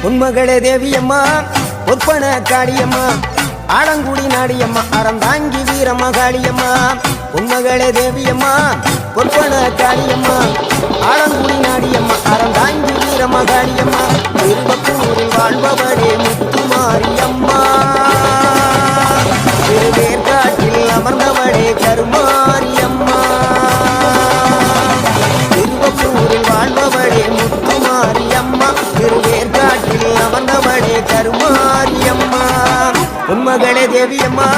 உன்மகளே தேவியம்மா ஒப்பன காளியம்மா ஆலங்குடி நாடியம்மா அறந்தாங்கி வீரம்மா காளியம்மா உன்மகளே தேவியம்மா ஒப்பன காளியம்மா ஆலங்குடி நாடியம்மா அறந்தாங்கி வீரம்மா காளியம்மா திருவப்பூரில் வாழ்பவளே முத்துமாரியம்மா திருவேற்காட்டில் அமர்ந்தவளே கருமாரியம்மா திருவப்பூரில் வாழ்பவளே முத்துமாரியம்மா திருவேற்காட்டில் அமர்ந்தவளே கருமாரியம்மா உன்மகளே தேவியம்மா